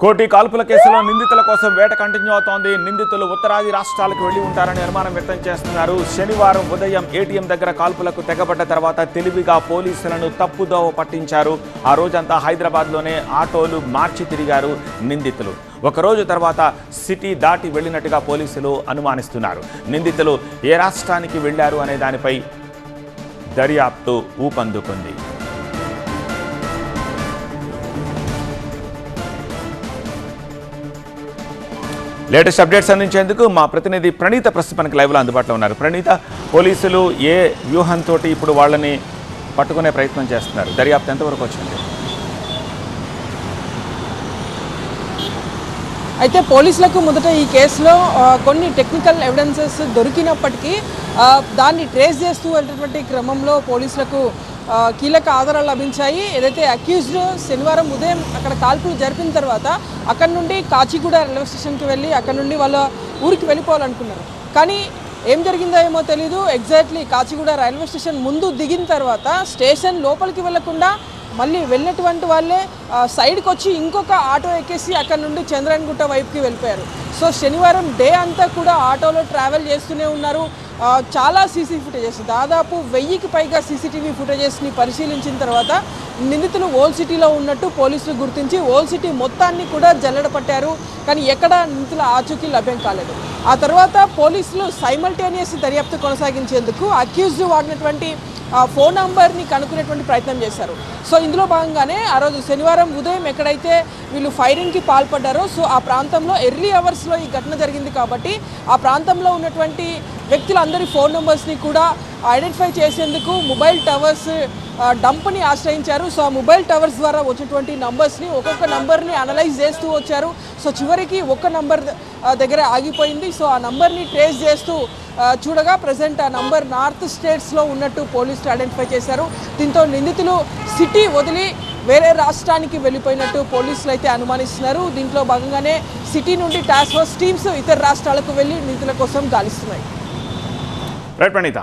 కోటి కాల్పుల కేసులో నిందితుల కోసం వేట కంటిన్యూ అవుతోంది. నిందితులు ఉత్తరాది రాష్ట్రాలకు వెళ్లి ఉంటారని అనుమానం వ్యక్తం చేస్తున్నారు. శనివారం ఉదయం ఏటీఎం దగ్గర కాల్పులకు తెగబడ్డ తర్వాత తెలివిగా పోలీసులను తప్పుదోవ పట్టించారు. ఆ రోజంతా హైదరాబాద్లోనే ఆటోలు మార్చి తిరిగారు నిందితులు. ఒకరోజు తర్వాత సిటీ దాటి వెళ్ళినట్టుగా పోలీసులు అనుమానిస్తున్నారు. నిందితులు ఏ రాష్ట్రానికి వెళ్లారు అనే దానిపై దర్యాప్తు ఊపందుకుంది. లేటెస్ట్ అప్డేట్స్ అందించేందుకు మా ప్రతినిధి ప్రణీత ప్రస్తుతానికి లైవ్లో అందుబాటులో ఉన్నారు. ప్రణీత, పోలీసులు ఏ వ్యూహంతో ఇప్పుడు వాళ్ళని పట్టుకునే ప్రయత్నం చేస్తున్నారు? దర్యాప్తు ఎంతవరకు వచ్చింది? అయితే పోలీసులకు మొదట ఈ కేసులో కొన్ని టెక్నికల్ ఎవిడెన్సెస్ దొరికినప్పటికీ దాన్ని ట్రేస్ చేస్తూ వెళ్ళేటువంటి క్రమంలో పోలీసులకు కీలక ఆధారాలు లభించాయి. ఏదైతే అక్యూజ్డ్ శనివారం ఉదయం అక్కడ కాల్పులు జరిపిన తర్వాత అక్కడ నుండి కాచిగూడ రైల్వే స్టేషన్కి వెళ్ళి అక్కడ నుండి వాళ్ళ ఊరికి వెళ్ళిపోవాలనుకున్నారు. కానీ ఏం జరిగిందో ఏమో తెలీదు. ఎగ్జాక్ట్లీ కాచిగూడ రైల్వే స్టేషన్ ముందు దిగిన తర్వాత స్టేషన్ లోపలికి వెళ్లకుండా మళ్ళీ వెళ్ళినటువంటి వాళ్ళే సైడ్కి వచ్చి ఇంకొక ఆటో ఎక్కేసి అక్కడ నుండి చంద్రాయణగుట్ట వైపుకి వెళ్ళిపోయారు. సో శనివారం డే అంతా కూడా ఆటోలో ట్రావెల్ చేస్తూనే ఉన్నారు. చాలా సీసీ ఫుటేజెస్, దాదాపు 1000కి పైగా సీసీటీవీ ఫుటేజెస్ని పరిశీలించిన తర్వాత నిందితులు ఓల్డ్ సిటీలో ఉన్నట్టు పోలీసులు గుర్తించి ఓల్డ్ సిటీ మొత్తాన్ని కూడా జల్లెడ పట్టారు. కానీ ఎక్కడ నిందితుల ఆచూకీ లభ్యం కాలేదు. ఆ తర్వాత పోలీసులు సైమల్టేనియస్ దర్యాప్తు కొనసాగించేందుకు అక్యూజ్డ్ వాడినటువంటి ఫోన్ నంబర్ని కనుక్కునేటువంటి ప్రయత్నం చేశారు. సో ఇందులో భాగంగానే ఆ రోజు శనివారం ఉదయం ఎక్కడైతే వీళ్ళు ఫైరింగ్కి పాల్పడ్డారో సో ఆ ప్రాంతంలో ఎర్లీ అవర్స్లో ఈ ఘటన జరిగింది కాబట్టి ఆ ప్రాంతంలో ఉన్నటువంటి వ్యక్తులందరి ఫోన్ నెంబర్స్ని కూడా ఐడెంటిఫై చేసేందుకు మొబైల్ టవర్స్ డంప్ని ఆశ్రయించారు. సో ఆ మొబైల్ టవర్స్ ద్వారా వచ్చినటువంటి నంబర్స్ని ఒక్కొక్క నంబర్ని అనలైజ్ చేస్తూ వచ్చారు. సో చివరికి ఒక్క నంబర్ దగ్గర ఆగిపోయింది. సో ఆ నంబర్ని ట్రేస్ చేస్తూ చూడగా ప్రజెంట్ ఆ నంబర్ నార్త్ స్టేట్స్లో ఉన్నట్టు పోలీసులు ఐడెంటిఫై చేశారు. దీంతో నిందితులు సిటీ వదిలి వేరే రాష్ట్రానికి వెళ్ళిపోయినట్టు పోలీసులు అయితే అనుమానిస్తున్నారు. దీంట్లో భాగంగానే సిటీ నుండి టాస్క్ ఫోర్స్ టీమ్స్ ఇతర రాష్ట్రాలకు వెళ్ళి నిందితుల కోసం గాలిస్తున్నాయి. రైట్ ప్రణీత.